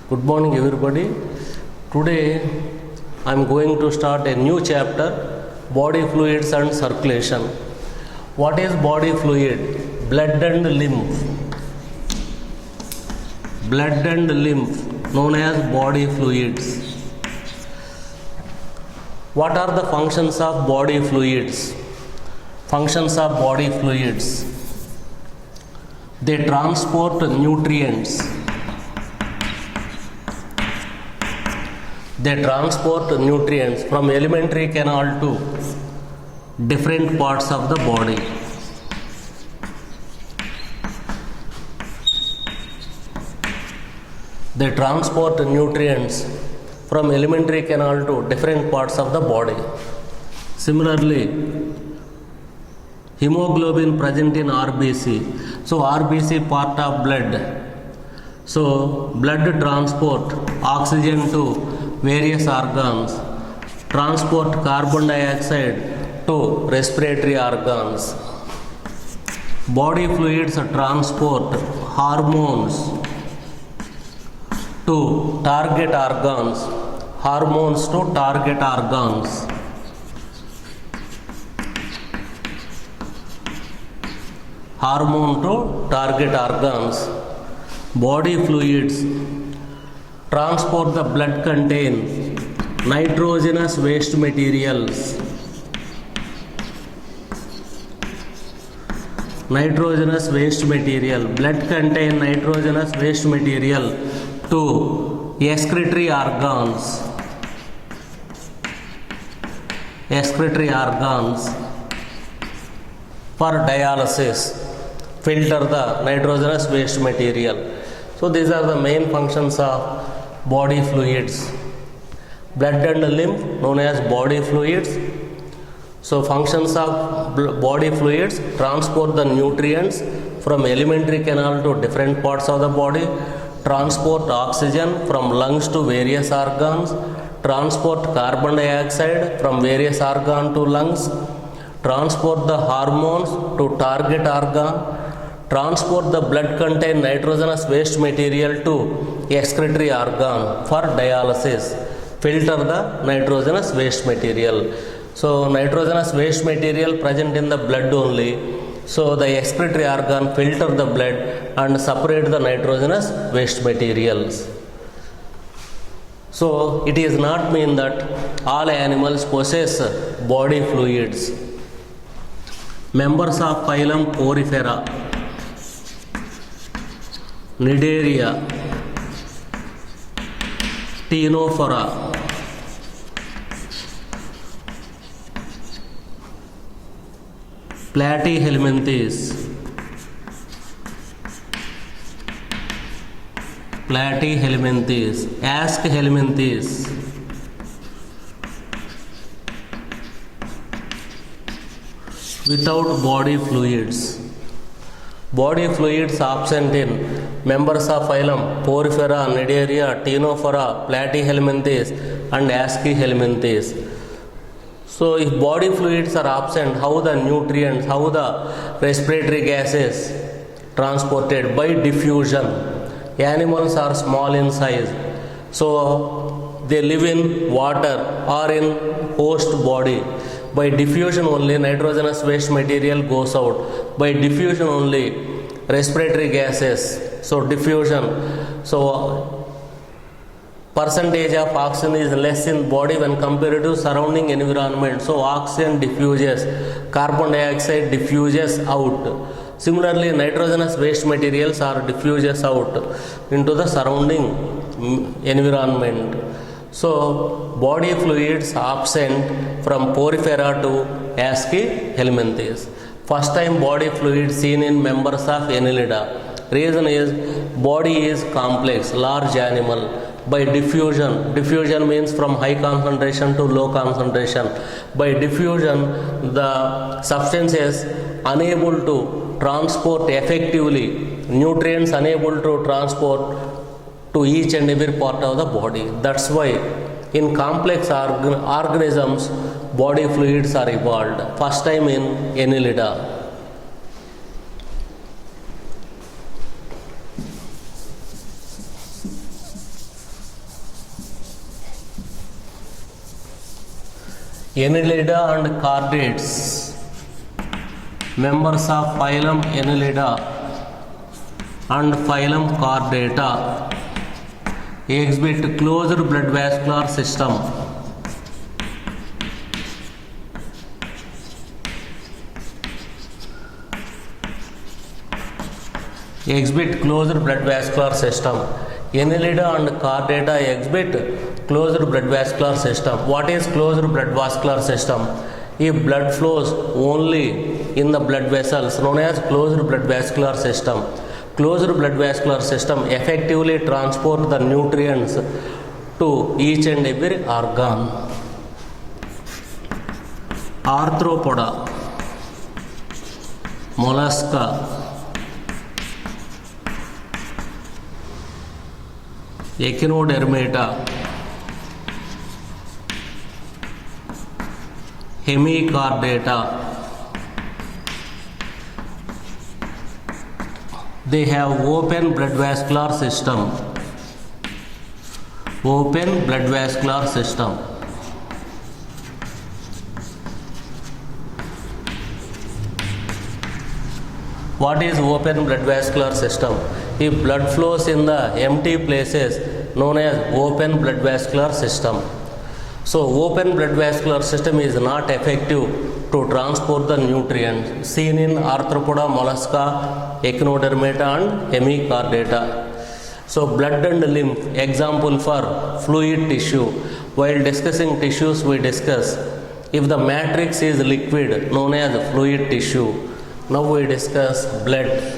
Good morning, everybody. Today I am going to start a new chapter, body fluids and circulation. What is body fluid? Blood and lymph. Blood and lymph, known as body fluids. What are the functions of body fluids? Functions of body fluids. They transport nutrients. They transport nutrients from alimentary canal to different parts of the body. They transport nutrients from alimentary canal to different parts of the body. Similarly, hemoglobin present in RBC. So RBC part of blood. So blood transport oxygen to various organs, transport carbon dioxide to respiratory organs. Body fluids transport hormones to target organs. Hormones to target organs. Hormone to target organs. Body fluids transport the blood contain nitrogenous waste materials. Nitrogenous waste material. Blood contain nitrogenous waste material to excretory organs. Excretory organs for dialysis. Filter the nitrogenous waste material. So these are the main functions of body fluids. Blood and lymph, known as body fluids. So functions of body fluids: transport the nutrients from alimentary canal to different parts of the body, transport oxygen from lungs to various organs, transport carbon dioxide from various organs to lungs, transport the hormones to target organ, transport the blood contain nitrogenous waste material to excretory organ for dialysis, filter the nitrogenous waste material. So nitrogenous waste material present in the blood only. So the excretory organ filter the blood and separate the nitrogenous waste materials. So it is not mean that all animals possess body fluids. Members of phylum Porifera: Cnidaria, Ctenophora, Platyhelminthes, Aschelminthes, without body fluids. Body fluids absent in members of phylum Porifera, Cnidaria, Ctenophora, Platyhelminthes and Aschelminthes. So if body fluids are absent, how the nutrients, how the respiratory gases transported? By diffusion. Animals are small in size, so they live in water or in host body. By diffusion only nitrogenous waste material goes out. By diffusion only respiratory gases. So diffusion. So percentage of oxygen is less in body when compared to surrounding environment. So oxygen diffuses, carbon dioxide diffuses out. Similarly, nitrogenous waste materials are diffuses out into the surrounding environment. So body fluids absent from Porifera to Aschelminthes. First time body fluid seen in members of Annelida. Reason is body is complex, large animal. By diffusion, diffusion means from high concentration to low concentration. By diffusion, the substances unable to transport effectively, nutrients unable to transport to each and every part of the body. That's why in complex organisms, body fluids are evolved. First time in Annelida. Annelida and chordates. Members of phylum Annelida and phylum Chordata exhibit closed blood vascular system. Exhibit closed blood vascular system. Annelida and chordata exhibit closed blood vascular system. What is closed blood vascular system? If blood flows only in the blood vessels, known as closed blood vascular system. Closed blood vascular system effectively transport the nutrients to each and every organ. Arthropoda, mollusca, Echinodermata, Hemichordata. They have open blood vascular system. Open blood vascular system. What is open blood vascular system? If blood flows in the empty places, known as open blood vascular system. So open blood vascular system is not effective to transport the nutrients seen in Arthropoda, mollusca, Echinodermata and Hemichordata. So blood and lymph, example for fluid tissue. While discussing tissues, we discuss if the matrix is liquid, known as fluid tissue. Now we discuss blood.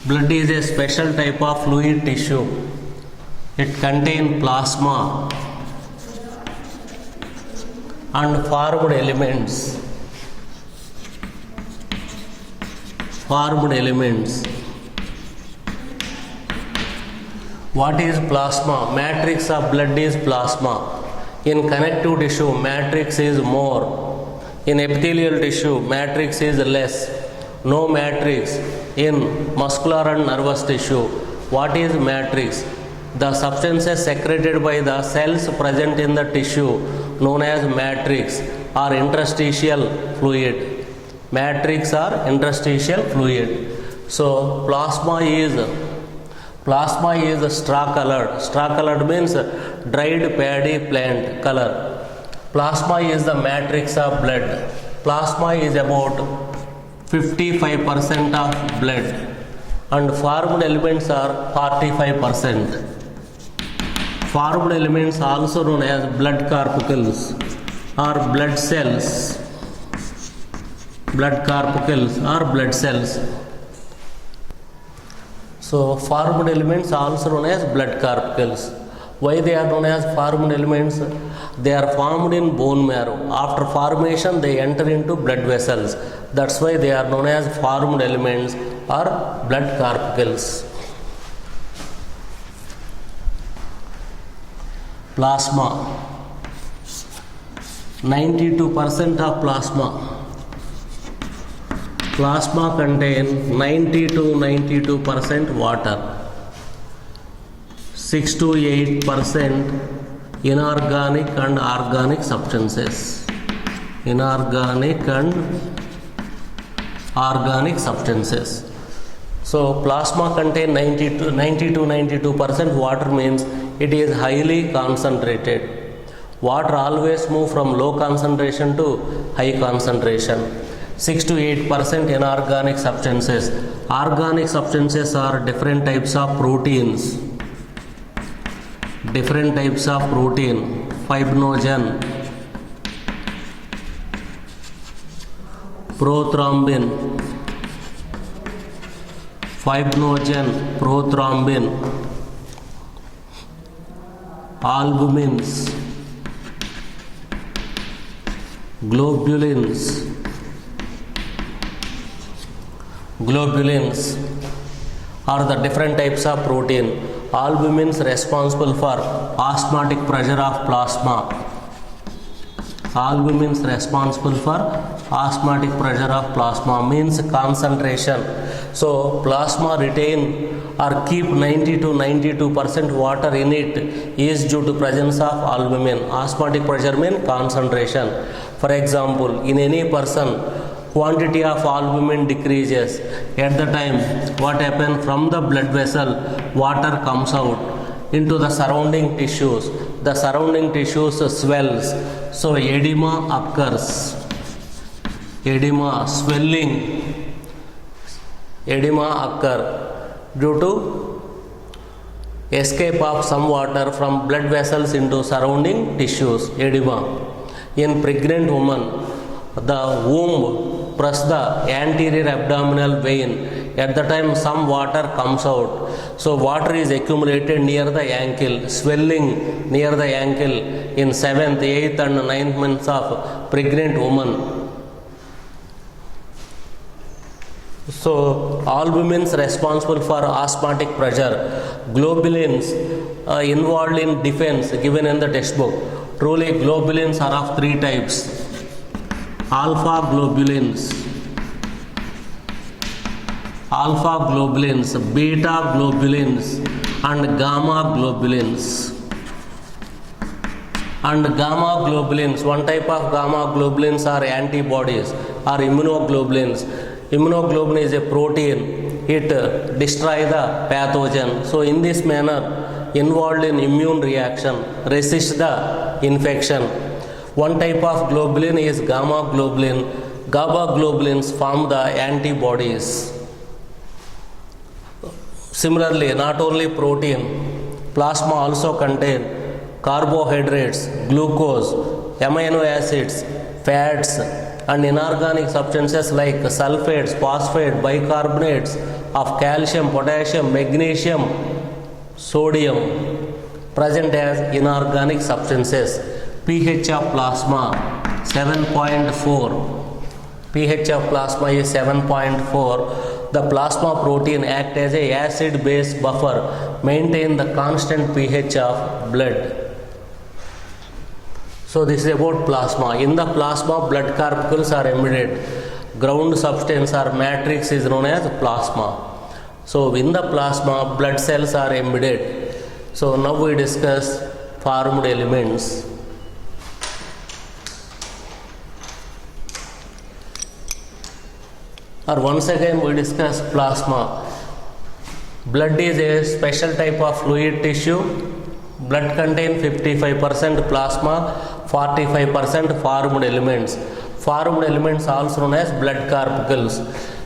Blood is a special type of fluid tissue. It contains plasma and formed elements. What is plasma? Matrix of blood is plasma. In connective tissue, matrix is more. In epithelial tissue, matrix is less. No matrix in muscular and nervous tissue. What is matrix? The substances secreted by the cells present in the tissue, known as matrix or interstitial fluid. Matrix or interstitial fluid. So plasma is straw colored. Straw colored means dried paddy plant color. Plasma is the matrix of blood. Plasma is about 55% of blood and formed elements are 45%. Formed elements also known as blood corpuscles or blood cells. Blood corpuscles or blood cells. So formed elements also known as blood corpuscles. Why they are known as formed elements? They are formed in bone marrow. After formation they enter into blood vessels. That's why they are known as formed elements or blood corpuscles. Plasma. 92% of plasma. Plasma contains 90 to 92% water, 6 to 8% inorganic and organic substances. Inorganic and organic substances. So plasma contains 90 to 92% water, means it is highly concentrated. Water always move from low concentration to high concentration. 6 to 8% inorganic substances. Organic substances are different types of proteins. Fibrinogen, prothrombin, albumins, globulins. Globulins are the different types of protein. Albumins responsible for osmotic pressure of plasma. Albumins responsible for osmotic pressure of plasma means concentration. So plasma retain or keep 90 to 92% water in it is due to presence of albumin. Osmotic pressure means concentration. For example, in any person, quantity of albumin decreases. At the time, what happens? From the blood vessel, water comes out into the surrounding tissues. The surrounding tissues swells. So edema occurs. Edema, swelling. Edema occur due to escape of some water from blood vessels into surrounding tissues. Edema. In pregnant woman, the womb press the anterior abdominal vein. At the time some water comes out. So water is accumulated near the ankle, swelling near the ankle in 7th, 8th and 9th months of pregnant woman. So albumins responsible for osmotic pressure. Globulins involved in defense given in the textbook. Truly globulins are of three types. Alpha globulins, beta globulins and gamma globulins. And gamma globulins, one type of gamma globulins are antibodies or immunoglobulins. Immunoglobulin is a protein, it destroys the pathogen. So in this manner, involved in immune reaction, resist the infection. One type of globulin is gamma globulin. Gamma globulins form the antibodies. Similarly, not only protein, plasma also contain carbohydrates, glucose, amino acids, fats and inorganic substances like sulfates, phosphate, bicarbonates of calcium, potassium, magnesium, sodium present as inorganic substances. pH of plasma 7.4. pH of plasma is 7.4. The plasma protein act as a acid-base buffer, maintain the constant pH of blood. So this is about plasma. In the plasma, blood corpuscles are emitted. Ground substance or matrix is known as plasma. So in the plasma, blood cells are embedded. So now we discuss formed elements. Or once again we discuss plasma. Blood is a special type of fluid tissue. Blood contains 55% plasma, 45% formed elements. Formed elements also known as blood corpuscles.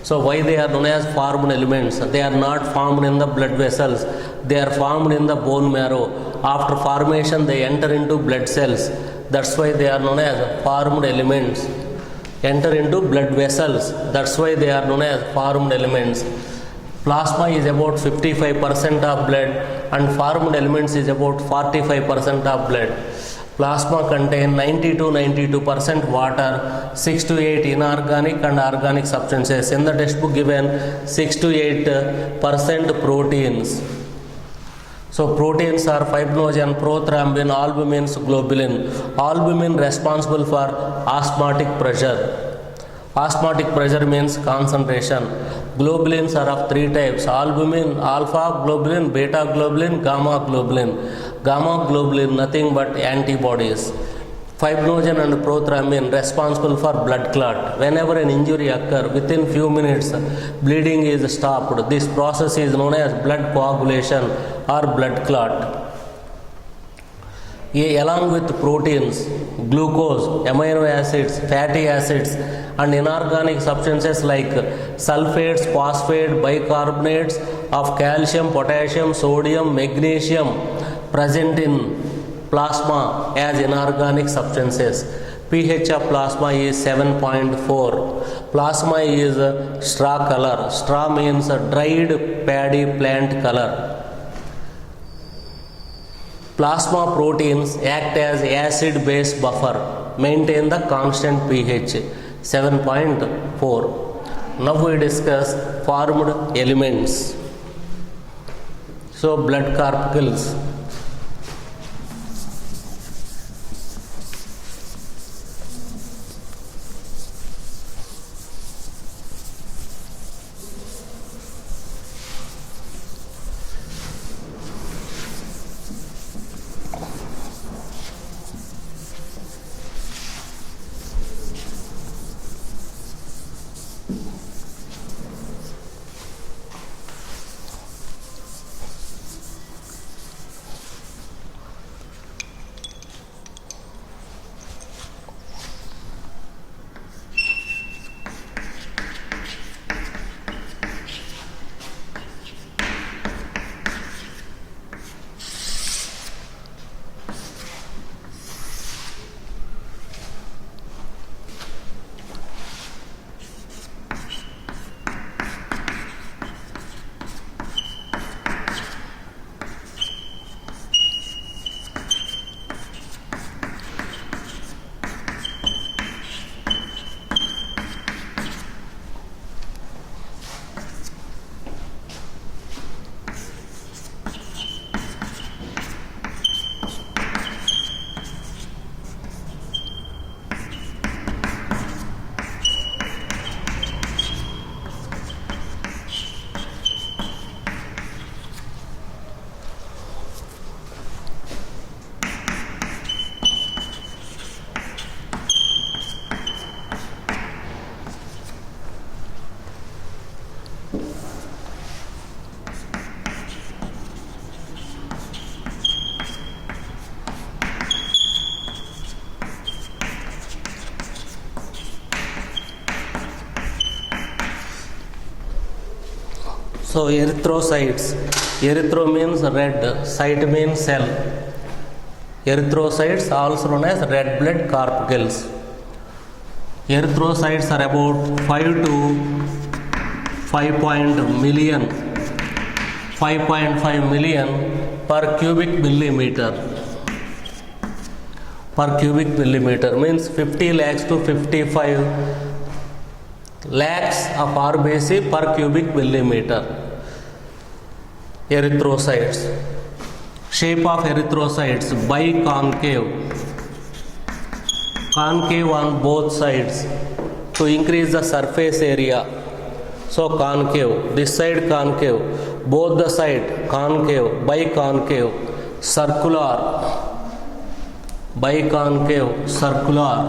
So why they are known as formed elements? They are not formed in the blood vessels. They are formed in the bone marrow. After formation they enter into blood cells. That's why they are known as formed elements. Enter into blood vessels. That's why they are known as formed elements. Plasma is about 55% of blood and formed elements is about 45% of blood. Plasma contains 90 to 92% water, 6 to 8 inorganic and organic substances. In the textbook given 6 to 8% proteins. So proteins are fibrinogen, prothrombin, albumins, globulin. Albumin responsible for osmotic pressure. Osmotic pressure means concentration. Globulins are of three types: albumin, alpha globulin, beta globulin, gamma globulin. Gamma globulin nothing but antibodies. Fibrinogen and prothrombin responsible for blood clot. Whenever an injury occurs, within few minutes bleeding is stopped. This process is known as blood coagulation or blood clot. Along with proteins, glucose, amino acids, fatty acids and inorganic substances like sulfates, phosphate, bicarbonates of calcium, potassium, sodium, magnesium present in plasma as inorganic substances. pH of plasma is 7.4. Plasma is straw color. Straw means dried paddy plant color. Plasma proteins act as acid-base buffer, maintain the constant pH 7.4. Now we discuss formed elements. So blood corpuscles. So erythrocytes. Erythro means red, cyte means cell. Erythrocytes also known as red blood corpuscles. Erythrocytes are about 5 to 5.5 million per cubic millimeter. Per cubic millimeter means 50 lakhs to 55 lakhs of RBC per cubic millimeter. Erythrocytes. Shape of erythrocytes biconcave. Concave on both sides to increase the surface area. So concave, this side concave, both the side concave, biconcave, circular, biconcave, circular,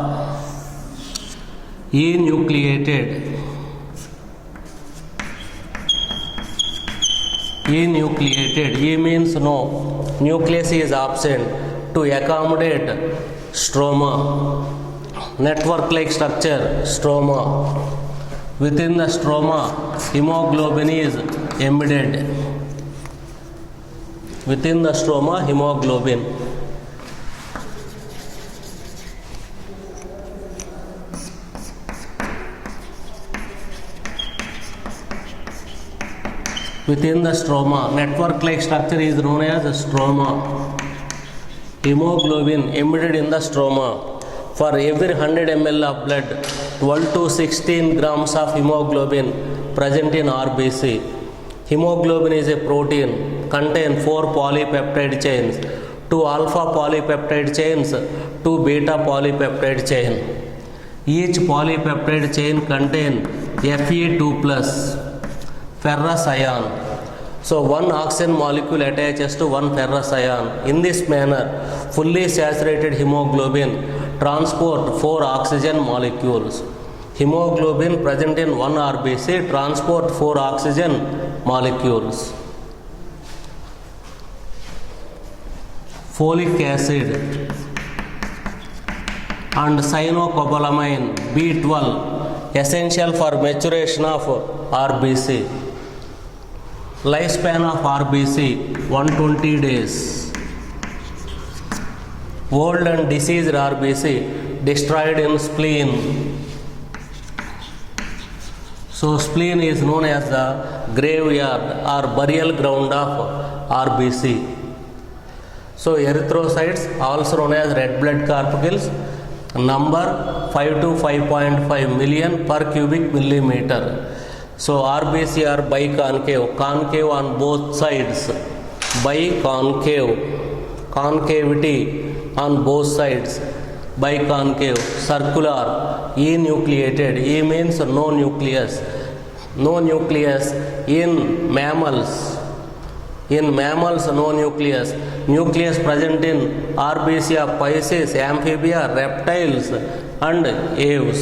enucleated. Enucleated, E means no, nucleus is absent to accommodate stroma. Network like structure, stroma. Within the stroma, hemoglobin is embedded. Within the stroma, hemoglobin. Within the stroma, network like structure is known as stroma. Hemoglobin embedded in the stroma. For every 100 ml of blood, 12 to 16 grams of hemoglobin present in RBC. Hemoglobin is a protein, contain 4 polypeptide chains, 2 alpha polypeptide chains, 2 beta polypeptide chain. Each polypeptide chain contain Fe2+. Ferrous ion. So one oxygen molecule attaches to one ferrous ion. In this manner, fully saturated hemoglobin transport 4 oxygen molecules. Hemoglobin present in one RBC transport 4 oxygen molecules. Folic acid and cyanocobalamin B12 essential for maturation of RBC. Lifespan of RBC 120 days. Old and diseased RBC destroyed in spleen. So spleen is known as the graveyard or burial ground of RBC. So erythrocytes, also known as red blood corpuscles, number 5 to 5.5 million per cubic millimeter. So RBC are biconcave, concave on both sides, biconcave, concavity on both sides, biconcave, circular, enucleated, E means no nucleus, no nucleus in mammals. In mammals, no nucleus. Nucleus present in RBC of Pisces, amphibia, reptiles and aves.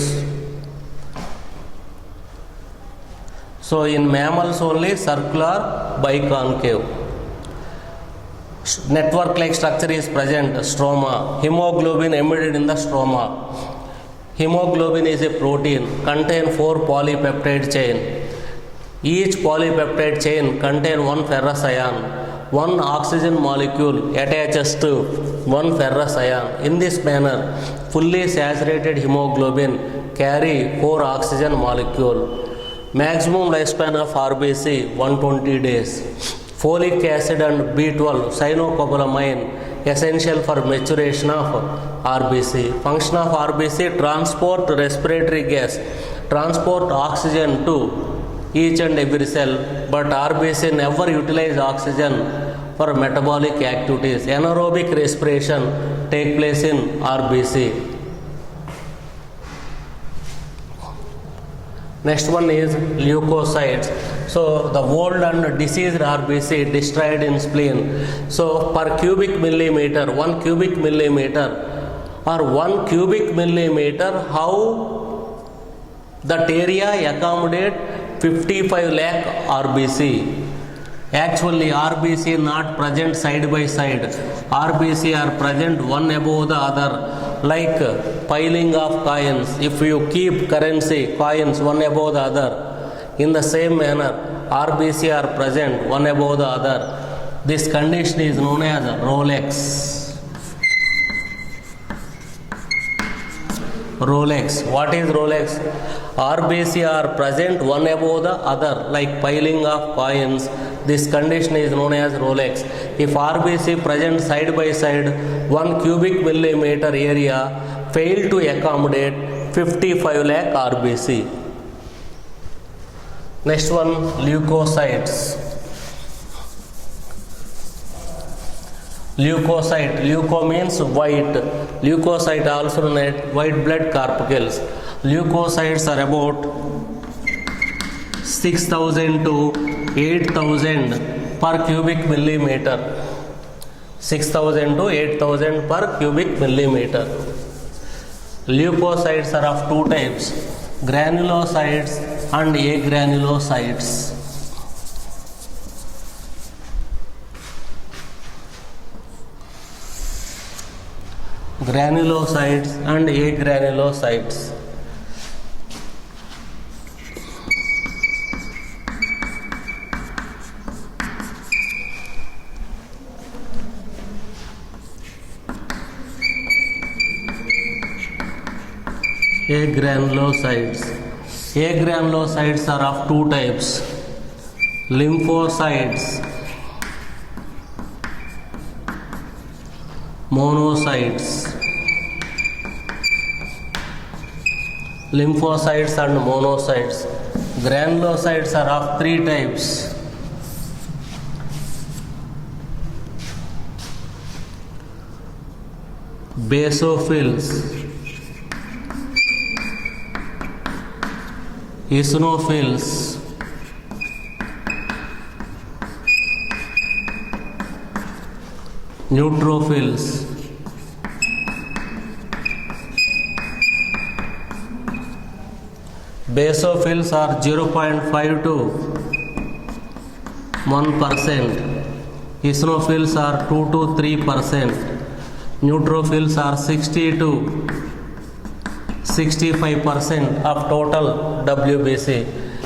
So in mammals only circular, biconcave. Network-like structure is present, stroma. Hemoglobin embedded in the stroma. Hemoglobin is a protein, contain 4 polypeptide chain. Each polypeptide chain contain 1 ferrous ion. 1 oxygen molecule attaches to 1 ferrous ion. In this manner, fully saturated hemoglobin carry 4 oxygen molecule. Maximum lifespan of RBC 120 days. Folic acid and B12, cyanocobalamin, essential for maturation of RBC. Function of RBC: transport respiratory gas, transport oxygen to each and every cell, but RBC never utilize oxygen for metabolic activities. Anaerobic respiration take place in RBC. Next one is leukocytes. So the old and diseased RBC destroyed in spleen. So per cubic millimeter, 1 cubic millimeter or 1 cubic millimeter, how that area accommodate 55 lakh RBC. Actually RBC not present side by side. RBC are present one above the other, like piling of coins. If you keep currency coins one above the other, in the same manner RBC are present one above the other. This condition is known as Rolex. Rolex. What is Rolex? RBC are present one above the other, like piling of coins. This condition is known as Rolex. If RBC present side by side, 1 cubic millimeter area fail to accommodate 55 lakh RBC. Next one, leukocytes. Leukocyte. Leuko means white. Leukocyte also known as white blood corpuscles. Leukocytes are about 6,000 to 8,000 per cubic millimeter. 6,000 to 8,000 per cubic millimeter. Leukocytes are of 2 types, granulocytes and agranulocytes. Granulocytes and agranulocytes. Agranulocytes. Agranulocytes are of 2 types, lymphocytes, monocytes. Lymphocytes and monocytes. Granulocytes are of 3 types. Basophils, eosinophils, neutrophils. Basophils are 0.5 to 1%. Eosinophils are 2 to 3%. Neutrophils are 60 to 65% of total WBC.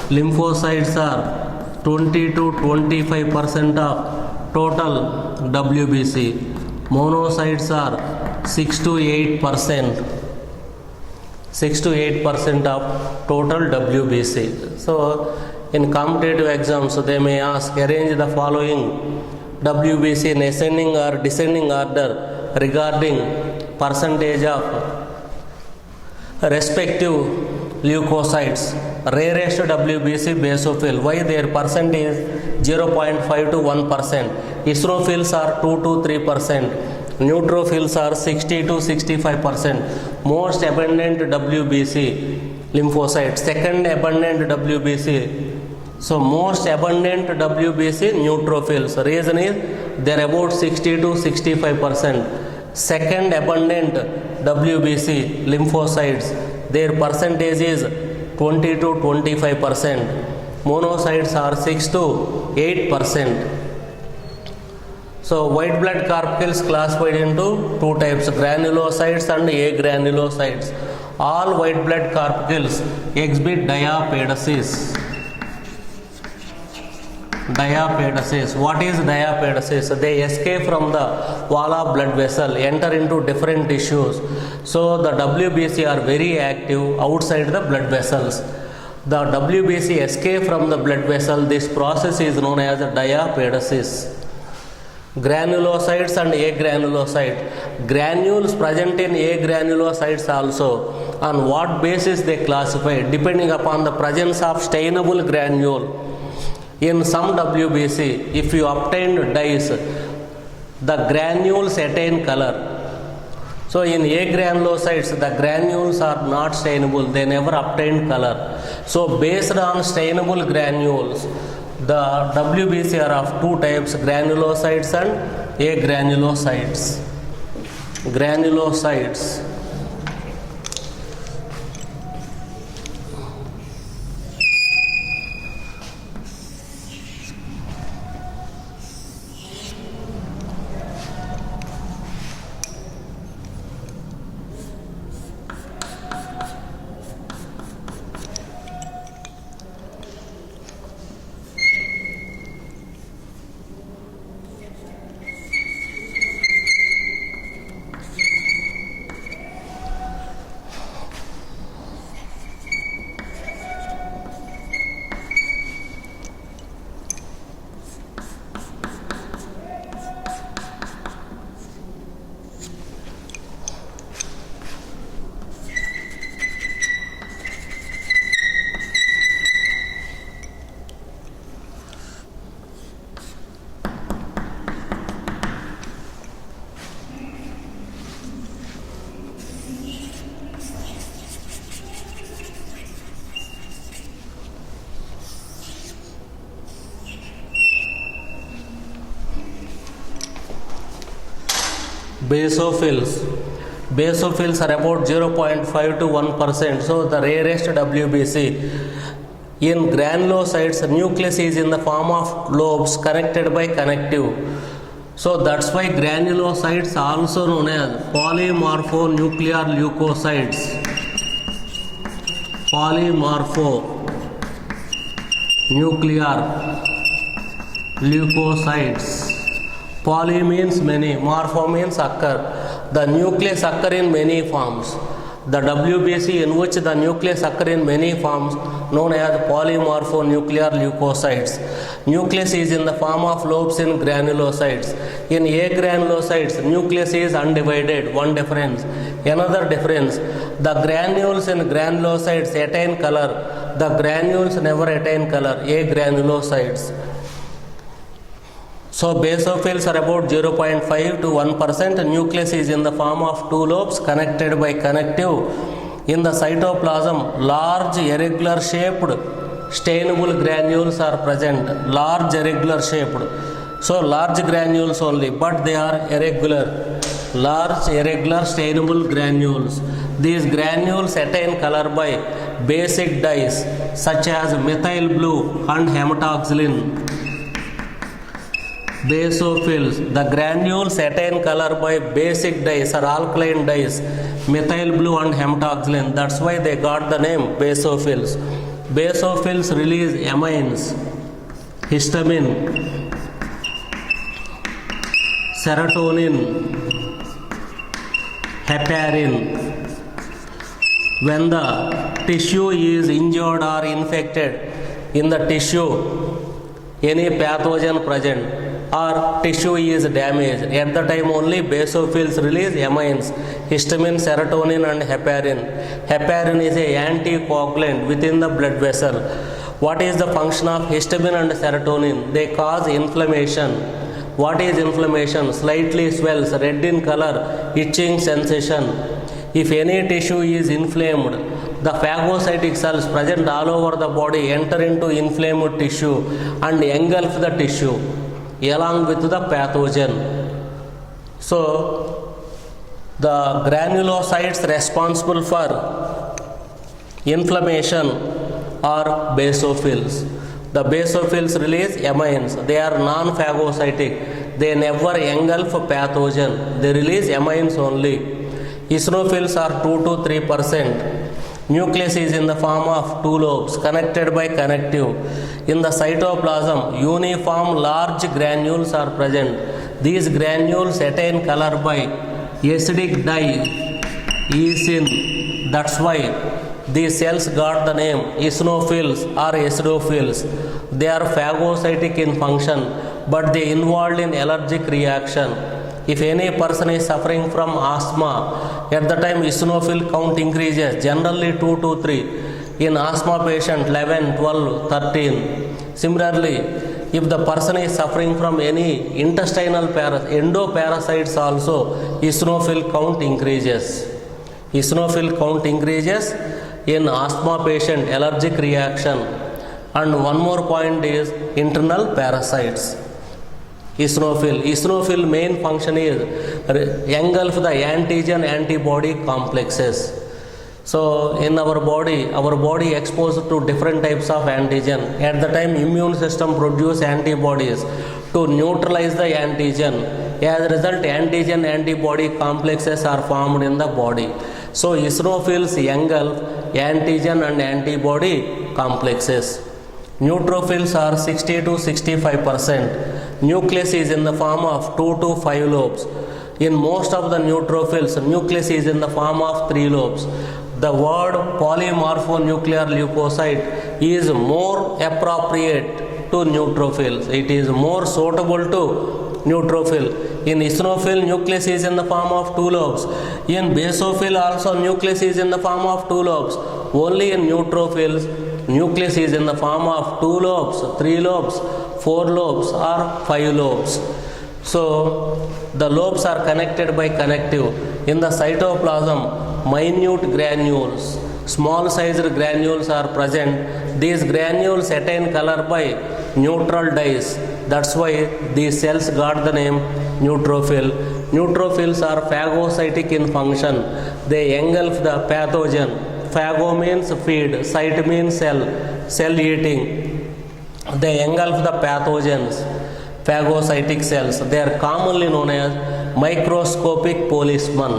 Lymphocytes are 20 to 25% of total WBC. Monocytes are 6 to 8%. 6 to 8% of total WBC. So in competitive exams they may ask, arrange the following WBC in ascending or descending order regarding percentage of respective leukocytes. Rarest WBC basophil. Why their percent is 0.5 to 1%. Eosinophils are 2 to 3%. Neutrophils are 60 to 65%. Most abundant WBC lymphocytes. Second abundant WBC. So most abundant WBC neutrophils. Reason is they are about 60 to 65%. Second abundant WBC lymphocytes. Their percentage is 20 to 25%. Monocytes are 6 to 8%. So white blood corpuscles classified into two types, granulocytes and agranulocytes. All white blood corpuscles exhibit diapedesis. Diapedesis. What is diapedesis? They escape from the wall of blood vessel, enter into different tissues. So the WBC are very active outside the blood vessels. The WBC escape from the blood vessel. This process is known as diapedesis. Granulocytes and agranulocyte. Granules present in agranulocytes also. On what basis they classify? Depending upon the presence of stainable granule. In some WBC, if you obtain dyes, the granules attain color. So in agranulocytes, the granules are not stainable, they never obtain color. So based on stainable granules, the WBC are of two types, granulocytes and agranulocytes. Granulocytes. Basophils. Basophils are about 0.5 to 1%. So the rarest WBC. In granulocytes, nucleus is in the form of lobes connected by connective. So that's why granulocytes are also known as polymorphonuclear leukocytes. Polymorphonuclear leukocytes. Poly means many, morpho means occur. The nucleus occur in many forms. The WBC in which the nucleus occur in many forms known as polymorphonuclear leukocytes. Nucleus is in the form of lobes in granulocytes. In agranulocytes, nucleus is undivided. One difference. Another difference, the granules in granulocytes attain color. The granules never attain color. Agranulocytes. So basophils are about 0.5 to 1%. Nucleus is in the form of two lobes connected by connective. In the cytoplasm, large irregular shaped stainable granules are present. Large irregular shaped. So large granules only, but they are irregular. Large irregular stainable granules. These granules attain color by basic dyes such as methyl blue and hematoxylin. Basophils. The granules attain color by basic dyes or alkaline dyes, methyl blue and hematoxylin. That's why they got the name basophils. Basophils release amines, histamine, serotonin, heparin. When the tissue is injured or infected, in the tissue any pathogen present, or tissue is damaged. At the time only basophils release amines, histamine, serotonin and heparin. Heparin is a anticoagulant within the blood vessel. What is the function of histamine and serotonin? They cause inflammation. What is inflammation? Slightly swells, red in color, itching sensation. If any tissue is inflamed, the phagocytic cells present all over the body enter into inflamed tissue and engulf the tissue along with the pathogen. So, the granulocytes responsible for inflammation are basophils. The basophils release amines. They are non-phagocytic. They never engulf pathogen. They release amines only. Eosinophils are 2 to 3%. Nucleus is in the form of two lobes connected by connective. In the cytoplasm, uniform large granules are present. These granules attain color by acidic dye eosin. That's why these cells got the name eosinophils or acidophils. They are phagocytic in function, but they involved in allergic reaction. If any person is suffering from asthma, at the time eosinophil count increases, generally 2 to 3. In asthma patient, 11, 12, 13. Similarly, if the person is suffering from any intestinal endoparasites also, eosinophil count increases. Eosinophil count increases in asthma patient, allergic reaction. And one more point is internal parasites. Eosinophil main function is engulf the antigen antibody complexes. So in our body exposed to different types of antigen. At the time immune system produce antibodies to neutralize the antigen. As a result, antigen antibody complexes are formed in the body. So eosinophils engulf antigen and antibody complexes. Neutrophils are 60 to 65%. Nucleus is in the form of 2 to 5 lobes. In most of the neutrophils, nucleus is in the form of 3 lobes. The word polymorphonuclear leukocyte is more appropriate to neutrophils. It is more suitable to neutrophil. In eosinophil, nucleus is in the form of 2 lobes. In basophil also, nucleus is in the form of 2 lobes. Only in neutrophils, nucleus is in the form of 2 lobes, 3 lobes, 4 lobes or 5 lobes. So, the lobes are connected by connective. In the cytoplasm, minute granules, small sized granules are present. These granules attain color by neutral dyes. That's why these cells got the name neutrophil. Neutrophils are phagocytic in function. They engulf the pathogen. Phago means feed, cyte means cell eating. They engulf the pathogens, phagocytic cells. They are commonly known as microscopic policemen.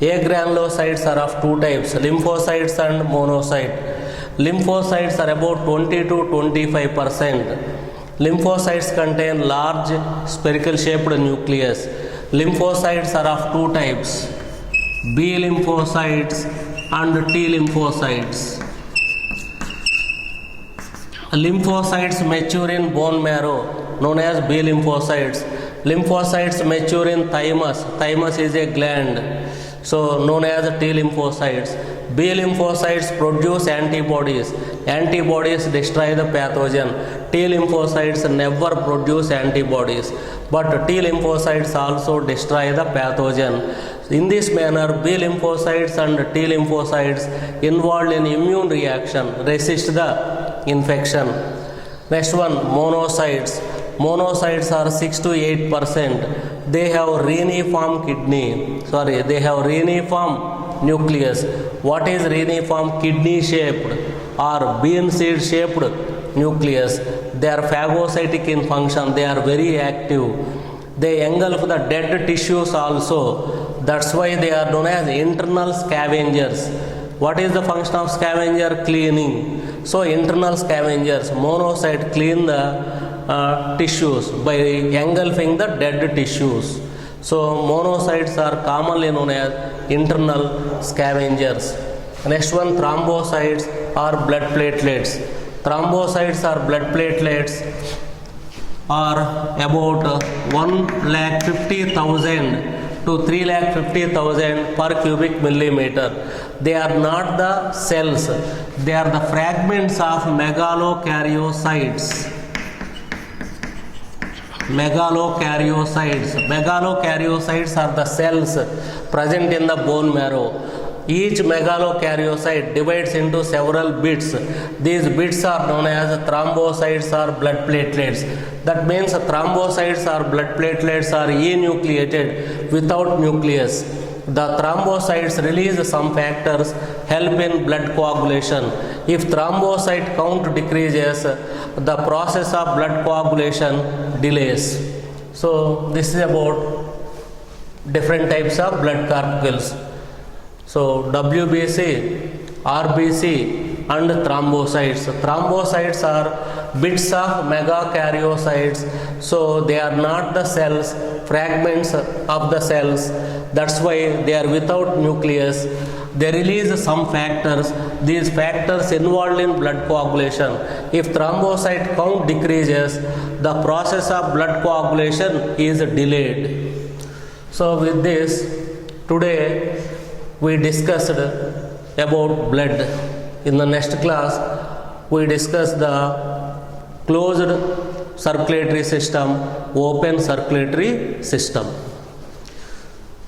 Agranulocytes are of two types, lymphocytes and monocyte. Lymphocytes are about 20 to 25%. Lymphocytes contain large spherical shaped nucleus. Lymphocytes are of two types, B lymphocytes and T lymphocytes. Lymphocytes mature in bone marrow, known as B lymphocytes. Lymphocytes mature in thymus. Thymus is a gland, so known as T lymphocytes. B lymphocytes produce antibodies. Antibodies destroy the pathogen. T lymphocytes never produce antibodies, but T lymphocytes also destroy the pathogen. In this manner, B lymphocytes and T lymphocytes involved in immune reaction resist the infection. Next one, monocytes. Monocytes are 6 to 8%. They have reniform reniform nucleus. What is reniform? Kidney shaped or bean seed shaped nucleus. They are phagocytic in function. They are very active. They engulf the dead tissues also. That's why they are known as internal scavengers. What is the function of scavenger? Cleaning. So internal scavengers, monocyte clean the tissues by engulfing the dead tissues. So monocytes are commonly known as internal scavengers. Next one, thrombocytes or blood platelets. Thrombocytes are blood platelets. are about 1,50,000 to 3,50,000 per cubic millimeter. They are not the cells, they are the fragments of megalokaryocytes. Megalokaryocytes are the cells present in the bone marrow. Each megalokaryocyte divides into several bits. These bits are known as thrombocytes or blood platelets. That means thrombocytes or blood platelets are enucleated without nucleus. The thrombocytes release some factors help in blood coagulation. If thrombocyte count decreases, the process of blood coagulation delays. So this is about different types of blood corpuscles. So WBC, RBC and thrombocytes. Thrombocytes are bits of megakaryocytes. So they are not the cells, fragments of the cells. That's why they are without nucleus. They release some factors. These factors involved in blood coagulation. If thrombocyte count decreases, the process of blood coagulation is delayed. So with this, today we discussed about blood. In the next class, we discuss the closed circulatory system, open circulatory system.